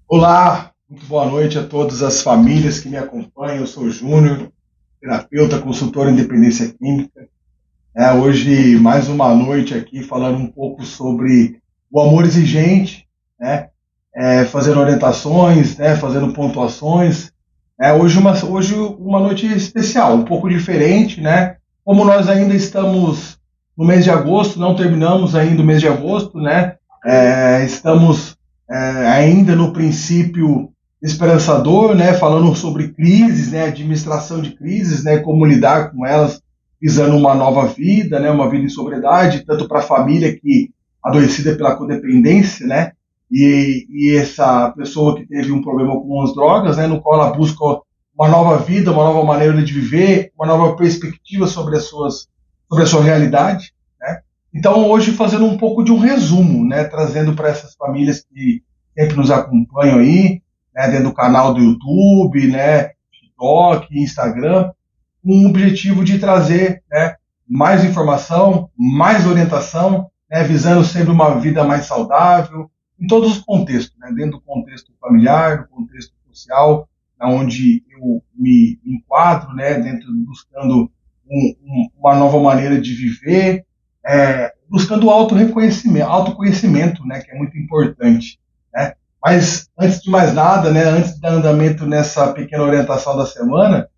Olá, muito boa noite a todas as famílias que me acompanham. Eu sou Júnior, terapeuta, consultor em dependência química. Hoje, mais uma noite aqui falando um pouco sobre o amor exigente, né? Fazendo orientações, né? Fazendo pontuações. Hoje uma noite especial, um pouco diferente, né? Como nós ainda estamos no mês de agosto, não terminamos ainda o mês de agosto, né? Estamos ainda no princípio esperançador, né? Falando sobre crises, né? Administração de crises, né? Como lidar com elas, visando uma nova vida, né? Uma vida em sobriedade, tanto para a família que adoecida pela codependência, né? E essa pessoa que teve um problema com as drogas, né, no qual ela busca uma nova vida, uma nova maneira de viver, uma nova perspectiva sobre a sua realidade, né? Então, hoje fazendo um pouco de um resumo, né, trazendo para essas famílias que sempre nos acompanham aí, né, dentro do canal do YouTube, né, TikTok, Instagram, com o objetivo de trazer, né, mais informação, mais orientação, né, visando sempre uma vida mais saudável, em todos os contextos, né, dentro do contexto familiar, do contexto social, onde eu me enquadro, né, dentro buscando uma nova maneira de viver, buscando autoconhecimento, né, que é muito importante, né. Mas antes de mais nada, né, antes de dar andamento nessa pequena orientação da semana,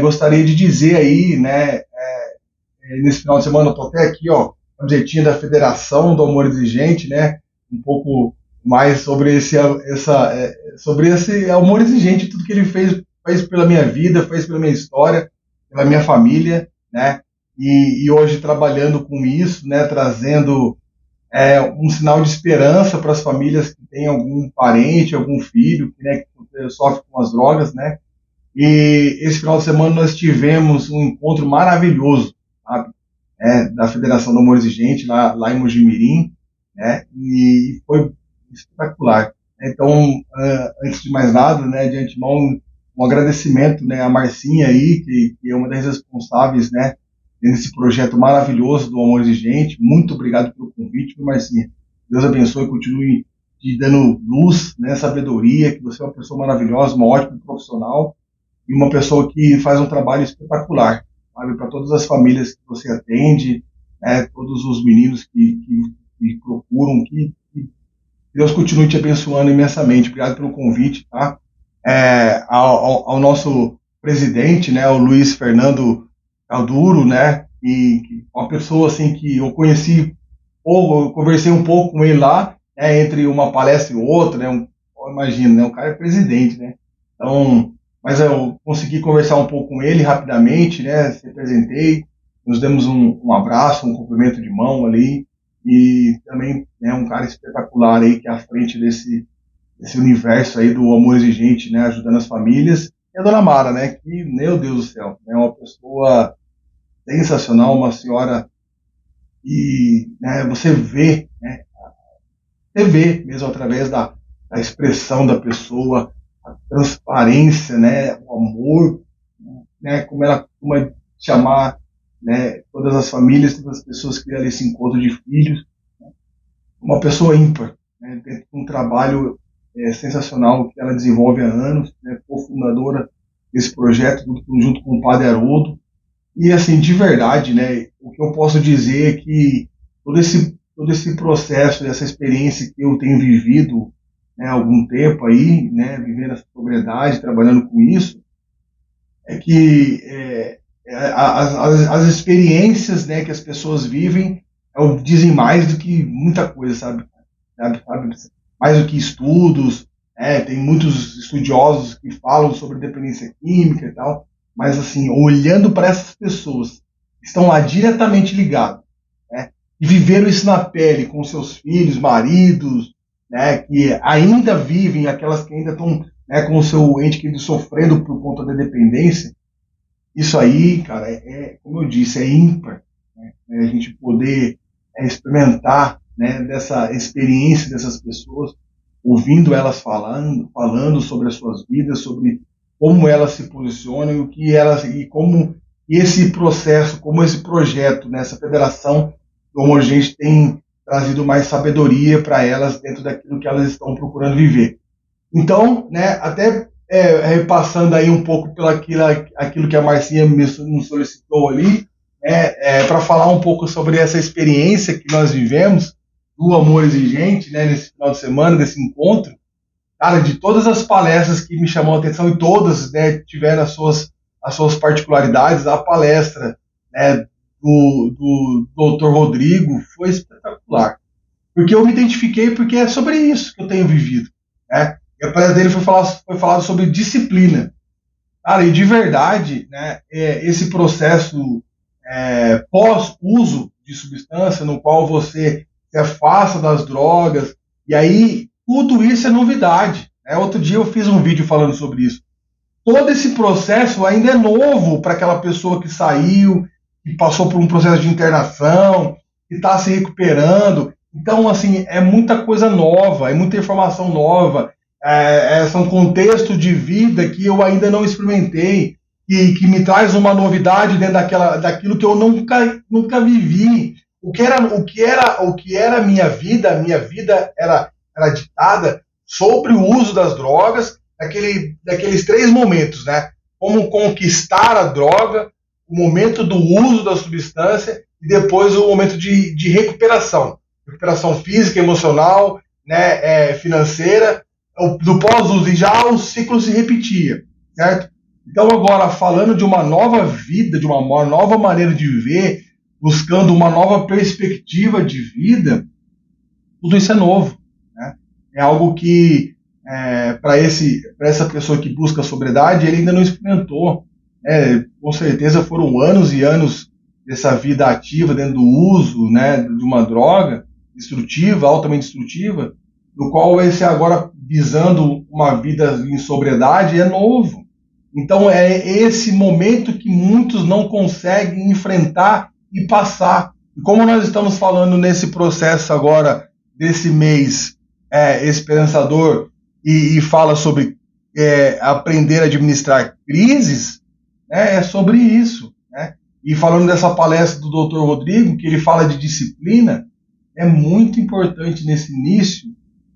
gostaria de dizer aí, né, nesse final de semana eu estou até aqui, ó, camisetinha da Federação do Amor Exigente, né, um pouco mais sobre sobre esse amor exigente, tudo que ele fez pela minha vida, fez pela minha história, pela minha família, né, e hoje trabalhando com isso, né, trazendo um sinal de esperança para as famílias que têm algum parente, algum filho, né, que sofre com as drogas, né, e esse final de semana nós tivemos um encontro maravilhoso, sabe? Da Federação do Amor Exigente, lá em Mojimirim, né? E foi espetacular. Então, antes de mais nada, né, de antemão, um agradecimento, né, à Marcinha aí, que é uma das responsáveis, né, nesse projeto maravilhoso do Amor Exigente. Muito obrigado pelo convite, Marcinha. Deus abençoe e continue te dando luz, né, sabedoria, que você é uma pessoa maravilhosa, uma ótima profissional e uma pessoa que faz um trabalho espetacular, sabe, para todas as famílias que você atende, todos os meninos que procuram, que Deus continue te abençoando imensamente. Obrigado pelo convite, tá? Ao nosso presidente, né, o Luiz Fernando Calduro, né, e uma pessoa assim que eu conheci ou eu conversei um pouco com ele lá, entre uma palestra e outra, né, imagina, né, o cara é presidente, né, então, mas eu consegui conversar um pouco com ele rapidamente, né, se apresentei, nos demos um abraço, um cumprimento de mão ali, e também é um cara espetacular aí que é à frente desse universo aí do amor exigente, né, ajudando as famílias, e a dona Mara, né, que, meu Deus do céu, é uma pessoa sensacional, uma senhora e, né, você vê mesmo através da expressão da pessoa, a transparência, né, o amor, né, como ela costuma chamar, né, todas as famílias, todas as pessoas que ali se encontram de filhos, uma pessoa ímpar, né, dentro de um trabalho sensacional que ela desenvolve há anos, né, cofundadora desse projeto junto com o Padre Haroldo. E assim, de verdade, né, o que eu posso dizer é que todo esse processo, essa experiência que eu tenho vivido, né, há algum tempo aí, né, vivendo essa sobriedade, trabalhando com isso, é que as experiências, né, que as pessoas vivem dizem mais do que muita coisa, sabe? Mais do que estudos, tem muitos estudiosos que falam sobre dependência química e tal, mas assim, olhando para essas pessoas que estão lá diretamente ligadas, né, e viveram isso na pele com seus filhos, maridos, né, que ainda vivem, aquelas que ainda estão, né, com o seu ente querido sofrendo por conta da dependência, isso aí, cara, como eu disse, é ímpar, né, a gente poder experimentar, né, dessa experiência dessas pessoas, ouvindo elas falando sobre as suas vidas, sobre como elas se posicionam, o que elas e como esse processo, como esse projeto, nessa federação do Homogente tem trazido mais sabedoria para elas dentro daquilo que elas estão procurando viver. Então, né, até repassando aí um pouco pelo aquilo que a Marcinha nos solicitou ali, para falar um pouco sobre essa experiência que nós vivemos do Amor Exigente, né, nesse final de semana, desse encontro. Cara, de todas as palestras que me chamou a atenção, e todas, né, tiveram as suas particularidades, a palestra, né, do Dr. Rodrigo foi espetacular. Porque eu me identifiquei, porque é sobre isso que eu tenho vivido. Né? E a palestra dele foi falado sobre disciplina. Cara, e de verdade, né, esse processo pós-uso de substância, no qual você se afasta das drogas, e aí tudo isso é novidade. Né? Outro dia eu fiz um vídeo falando sobre isso. Todo esse processo ainda é novo para aquela pessoa que saiu, que passou por um processo de internação, que está se recuperando. Então, assim, é muita coisa nova, é muita informação nova, são contextos de vida que eu ainda não experimentei, que me traz uma novidade dentro daquilo que eu nunca vivi. O que era a minha vida era ditada sobre o uso das drogas, daqueles três momentos, né? Como conquistar a droga, o momento do uso da substância e depois o momento de recuperação. Recuperação física, emocional, né, financeira, do pós-uso. E já o ciclo se repetia, certo? Então agora, falando de uma nova vida, de uma nova maneira de viver, buscando uma nova perspectiva de vida, tudo isso é novo. Né? É algo que, para essa pessoa que busca a sobriedade, ele ainda não experimentou. Com certeza foram anos e anos dessa vida ativa dentro do uso, né, de uma droga destrutiva, altamente destrutiva, no qual esse agora visando uma vida em sobriedade é novo. Então é esse momento que muitos não conseguem enfrentar e passar. E como nós estamos falando nesse processo agora desse mês esperançador e fala sobre aprender a administrar crises, é sobre isso. Né? E falando dessa palestra do Dr. Rodrigo, que ele fala de disciplina, é muito importante nesse início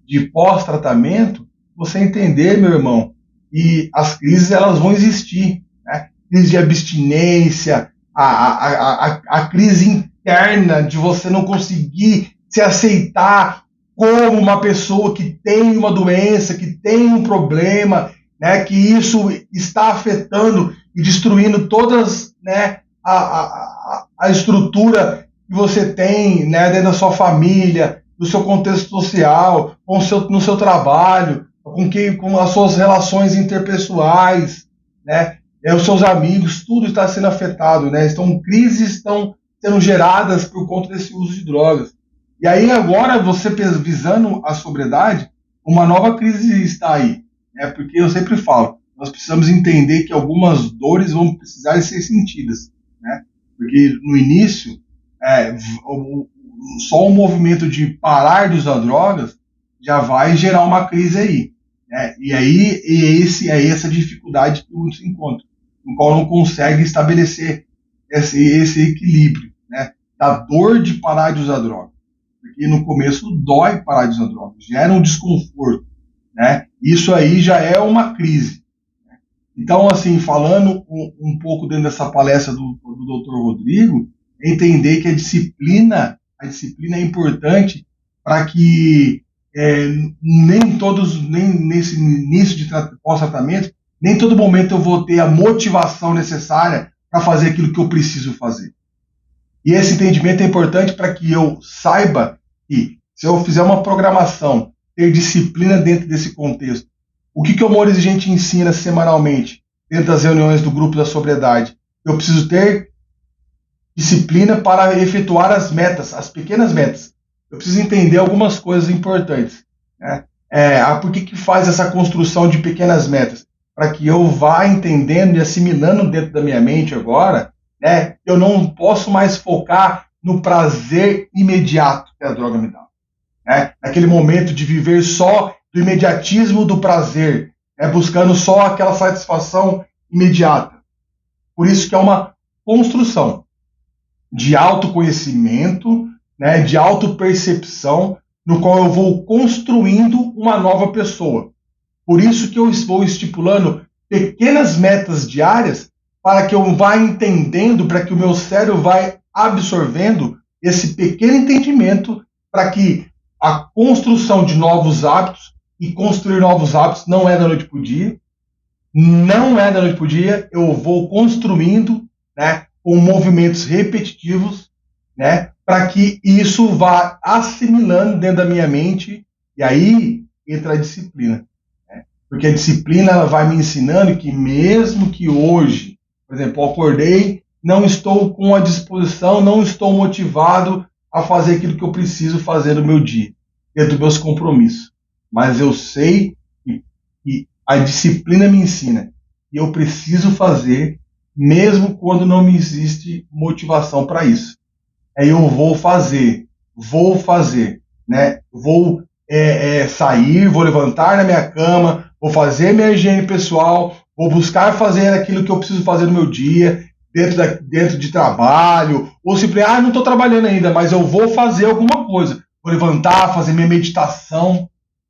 de pós-tratamento você entender, meu irmão, e as crises elas vão existir. Né? Crise de abstinência, a crise interna de você não conseguir se aceitar como uma pessoa que tem uma doença, que tem um problema, né, que isso está afetando e destruindo todas, né, a estrutura que você tem, né, dentro da sua família, do seu contexto social, no seu trabalho, com as suas relações interpessoais, né, os seus amigos, tudo está sendo afetado, né? Então, crises estão sendo geradas por conta desse uso de drogas. E aí agora, você visando a sobriedade, uma nova crise está aí. Né? Porque eu sempre falo, nós precisamos entender que algumas dores vão precisar ser sentidas. Né? Porque no início, só o movimento de parar de usar drogas já vai gerar uma crise aí. Né? E aí é essa dificuldade que muitos encontram, no qual não consegue estabelecer esse equilíbrio, né? Da dor de parar de usar droga. Porque no começo dói parar de usar droga, gera um desconforto. Né? Isso aí já é uma crise. Então, assim, falando um pouco dentro dessa palestra do Dr. Rodrigo, é entender que a disciplina é importante para que nem nesse início de pós-tratamento, nem todo momento eu vou ter a motivação necessária para fazer aquilo que eu preciso fazer. E esse entendimento é importante para que eu saiba que, se eu fizer uma programação, ter disciplina dentro desse contexto. O que o Amor Exigente ensina semanalmente, dentro das reuniões do grupo da sobriedade? Eu preciso ter disciplina para efetuar as metas, as pequenas metas. Eu preciso entender algumas coisas importantes. Né? Por que faz essa construção de pequenas metas? Para que eu vá entendendo e assimilando dentro da minha mente agora, né? Eu não posso mais focar no prazer imediato que a droga me dá. Né? Naquele momento de viver só do imediatismo do prazer, buscando só aquela satisfação imediata. Por isso que é uma construção de autoconhecimento, né, de autopercepção, no qual eu vou construindo uma nova pessoa. Por isso que eu vou estipulando pequenas metas diárias para que eu vá entendendo, para que o meu cérebro vá absorvendo esse pequeno entendimento para que a construção de novos hábitos, e construir novos hábitos não é da noite para o dia, não é da noite para o dia, eu vou construindo, né, com movimentos repetitivos, né, para que isso vá assimilando dentro da minha mente, e aí entra a disciplina. Né? Porque a disciplina ela vai me ensinando que mesmo que hoje, por exemplo, eu acordei, não estou com a disposição, não estou motivado a fazer aquilo que eu preciso fazer no meu dia, dentro dos meus compromissos. Mas eu sei que a disciplina me ensina e eu preciso fazer, mesmo quando não me existe motivação para isso. Aí eu vou fazer, né? Vou sair, vou levantar na minha cama, vou fazer minha higiene pessoal, vou buscar fazer aquilo que eu preciso fazer no meu dia, dentro de trabalho, ou simplesmente, não estou trabalhando ainda, mas eu vou fazer alguma coisa. Vou levantar, fazer minha meditação,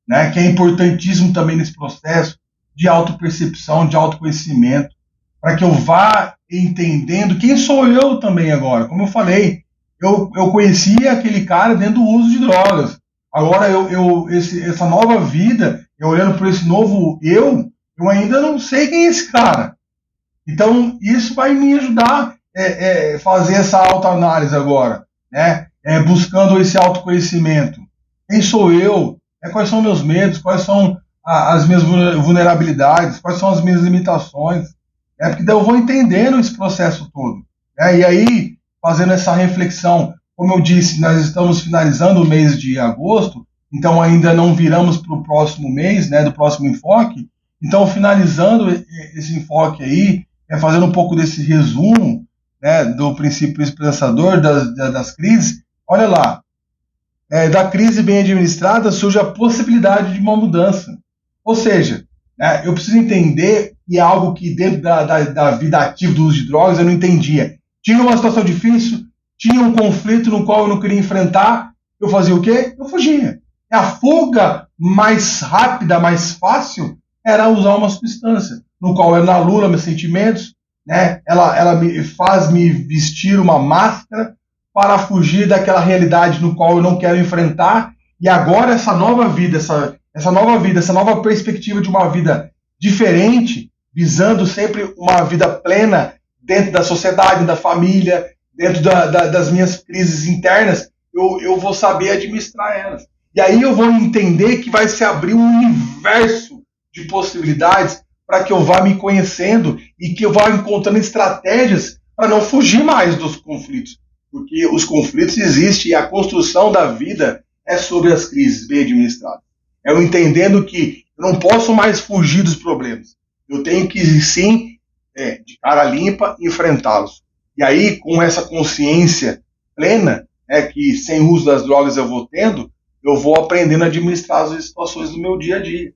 né? Que é importantíssimo também nesse processo de autopercepção, de autoconhecimento, para que eu vá entendendo quem sou eu também agora. Como eu falei, eu conheci aquele cara dentro do uso de drogas. Agora, essa nova vida, eu olhando por esse novo eu ainda não sei quem é esse cara. Então, isso vai me ajudar a fazer essa autoanálise agora, né? Buscando esse autoconhecimento. Quem sou eu? Quais são meus medos? Quais são as minhas vulnerabilidades? Quais são as minhas limitações? Porque daí eu vou entendendo esse processo todo. E aí, fazendo essa reflexão, como eu disse, nós estamos finalizando o mês de agosto, então ainda não viramos para o próximo mês, né, do próximo enfoque. Então, finalizando esse enfoque aí, fazendo um pouco desse resumo, né, do princípio expressador das crises, olha lá, da crise bem administrada surge a possibilidade de uma mudança. Ou seja, né, eu preciso entender que é algo que dentro da vida ativa do uso de drogas eu não entendia. Tinha uma situação difícil, tinha um conflito no qual eu não queria enfrentar, eu fazia o quê? Eu fugia. A fuga mais rápida, mais fácil, era usar uma substância, no qual eu anula meus sentimentos, né? Ela me faz me vestir uma máscara para fugir daquela realidade no qual eu não quero enfrentar. E agora essa nova vida, essa nova perspectiva de uma vida diferente, visando sempre uma vida plena dentro da sociedade, da família, dentro das minhas crises internas, eu vou saber administrar elas. E aí eu vou entender que vai se abrir um universo de possibilidades para que eu vá me conhecendo e que eu vá encontrando estratégias para não fugir mais dos conflitos. Porque os conflitos existem e a construção da vida é sobre as crises bem administradas. Eu entendendo que eu não posso mais fugir dos problemas. Eu tenho que, sim, de cara limpa, enfrentá-los. E aí, com essa consciência plena, que sem uso das drogas eu vou tendo, eu vou aprendendo a administrar as situações do meu dia a dia.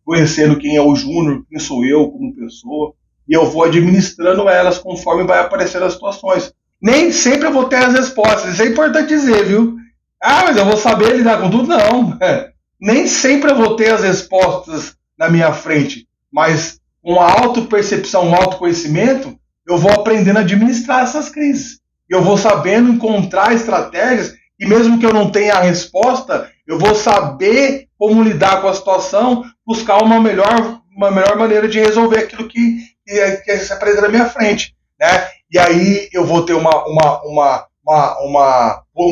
Conhecendo quem é o Júnior, quem sou eu como pessoa, e eu vou administrando elas conforme vai aparecendo as situações. Nem sempre eu vou ter as respostas, isso é importante dizer, viu? Mas eu vou saber lidar com tudo? Não. Nem sempre eu vou ter as respostas na minha frente, mas com a autopercepção, um autoconhecimento, eu vou aprendendo a administrar essas crises. Eu vou sabendo encontrar estratégias, e mesmo que eu não tenha a resposta, eu vou saber como lidar com a situação, buscar uma melhor maneira de resolver aquilo que se apresenta na minha frente, né? E aí eu vou ter um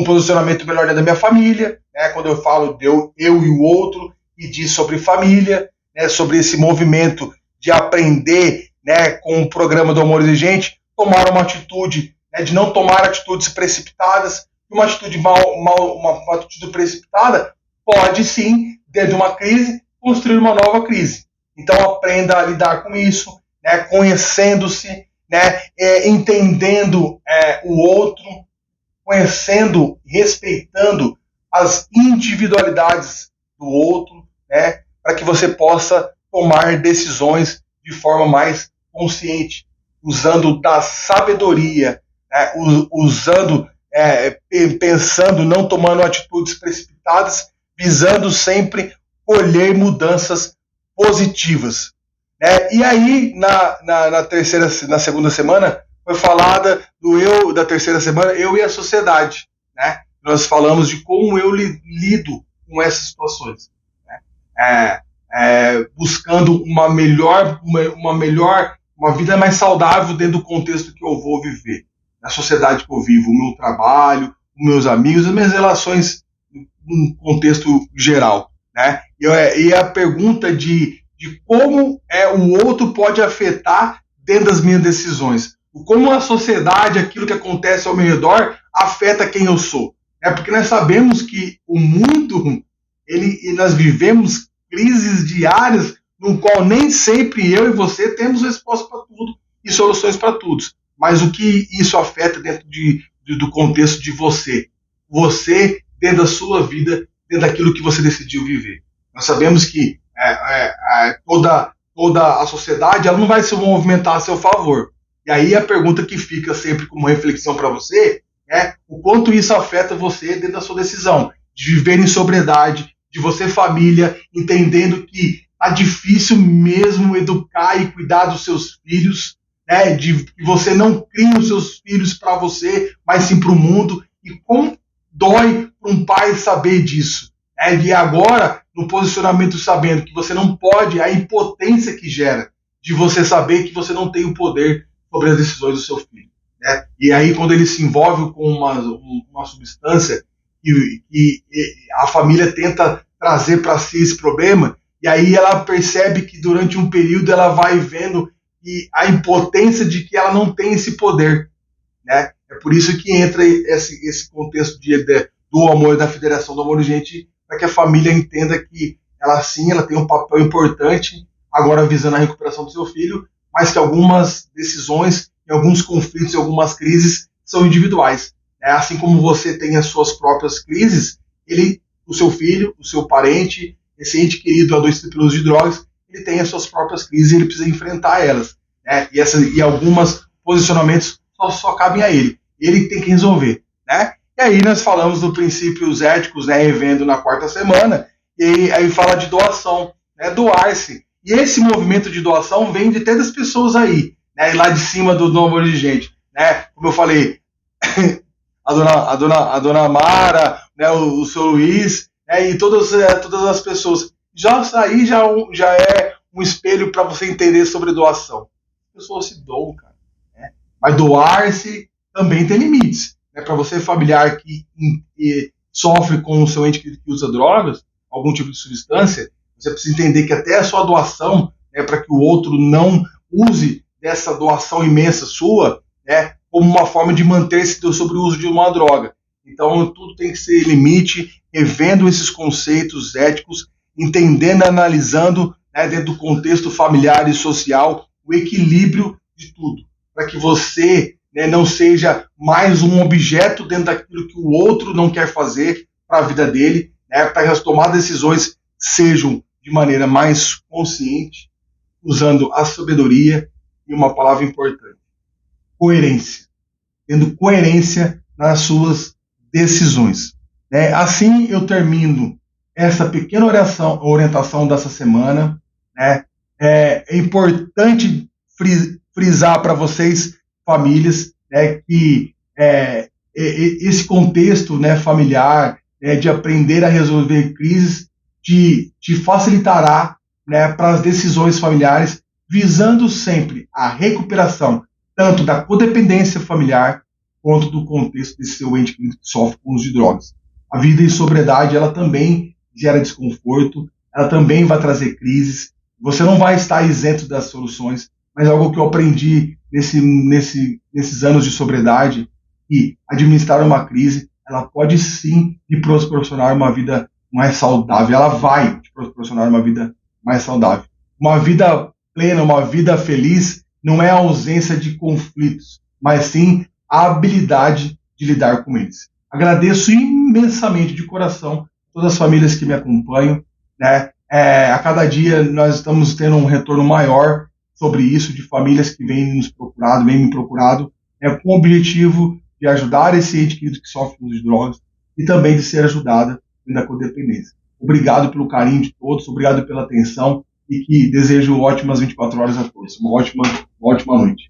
posicionamento melhor dentro da minha família, né? Quando eu falo de eu e o outro, e diz sobre família, né? Sobre esse movimento de aprender, né? Com o programa do Amor Exigente, tomar uma atitude, né? De não tomar atitudes precipitadas. Uma atitude uma atitude precipitada pode sim, dentro de uma crise, construir uma nova crise. Então aprenda a lidar com isso, né? Conhecendo-se, né? Entendendo o outro, conhecendo, respeitando as individualidades do outro, né? Para que você possa tomar decisões de forma mais consciente, usando da sabedoria, né? Pensando, não tomando atitudes precipitadas, visando sempre colher mudanças positivas. Né? E aí, na segunda semana, foi falada da terceira semana, eu e a sociedade. Né? Nós falamos de como eu lido com essas situações. Né? Buscando uma vida mais saudável dentro do contexto que eu vou viver, na sociedade que eu vivo, o meu trabalho, os meus amigos, as minhas relações num contexto geral. Né? E a pergunta de como o outro pode afetar dentro das minhas decisões. Como a sociedade, aquilo que acontece ao meu redor, afeta quem eu sou. Porque nós sabemos que o mundo, nós vivemos crises diárias, no qual nem sempre eu e você temos resposta para tudo e soluções para tudo. Mas o que isso afeta dentro do contexto de você? Você, dentro da sua vida, dentro daquilo que você decidiu viver. Nós sabemos que toda a sociedade ela não vai se movimentar a seu favor. E aí a pergunta que fica sempre como reflexão para você é o quanto isso afeta você dentro da sua decisão de viver em sobriedade, de você família, entendendo que tá difícil mesmo educar e cuidar dos seus filhos, né? De que você não cria os seus filhos para você, mas sim para o mundo. E como dói para um pai saber disso. E agora, no posicionamento sabendo que você não pode, a impotência que gera de você saber que você não tem o poder sobre as decisões do seu filho. Né? E aí, quando ele se envolve com uma substância e a família tenta trazer para si esse problema, e aí ela percebe que durante um período ela vai vendo a impotência de que ela não tem esse poder. Né? É por isso que entra esse contexto do amor, da federação do amor urgente, para que a família entenda que ela sim, ela tem um papel importante, agora visando a recuperação do seu filho, mas que algumas decisões, alguns conflitos, algumas crises são individuais. Assim como você tem as suas próprias crises, o seu filho, o seu parente, esse ente querido adoecido pelo uso de drogas, ele tem as suas próprias crises e ele precisa enfrentar elas. E alguns posicionamentos só cabem a ele. Ele tem que resolver. Né? E aí nós falamos dos princípios éticos, né, revendo na quarta semana, e aí fala de doação, né, doar-se. E esse movimento de doação vem de até das pessoas aí, né, lá de cima do amor de gente. Né? Como eu falei, a dona Mara, né, o seu Luiz, né, e todas as pessoas. Já é um espelho para você entender sobre doação. As pessoas se doam, cara. Né? Mas doar-se também tem limites. Né? Para você, familiar que sofre com o seu ente que usa drogas, algum tipo de substância, você precisa entender que até a sua doação, né, para que o outro não use dessa doação imensa sua, né, como uma forma de manter-se sobre o uso de uma droga. Então, tudo tem que ser limite, revendo esses conceitos éticos, entendendo, analisando, né, dentro do contexto familiar e social, o equilíbrio de tudo, para que você, né, não seja mais um objeto dentro daquilo que o outro não quer fazer para a vida dele, né, para que as tomadas de decisões sejam de maneira mais consciente, usando a sabedoria e uma palavra importante, coerência, tendo coerência nas suas decisões. Né? Assim eu termino essa pequena orientação dessa semana. Né? É importante frisar para vocês, famílias, né, que esse contexto, né, familiar, de aprender a resolver crises, te facilitará, né, para as decisões familiares, visando sempre a recuperação tanto da codependência familiar quanto do contexto desse seu ente que sofre com uso de drogas. A vida em sobriedade, ela também gera desconforto, ela também vai trazer crises. Você não vai estar isento das soluções, mas é algo que eu aprendi nesses anos de sobriedade, que administrar uma crise, ela pode sim te proporcionar uma vida mais saudável. Ela vai te proporcionar uma vida mais saudável. Uma vida plena, uma vida feliz, não é a ausência de conflitos, mas sim a habilidade de lidar com eles. Agradeço imensamente de coração todas as famílias que me acompanham. Né? A cada dia nós estamos tendo um retorno maior sobre isso, de famílias que vêm me procurado, com o objetivo de ajudar esse ente querido que sofre com de drogas e também de ser ajudada na codependência. Obrigado pelo carinho de todos, obrigado pela atenção e que desejo ótimas 24 horas a todos. Uma ótima noite.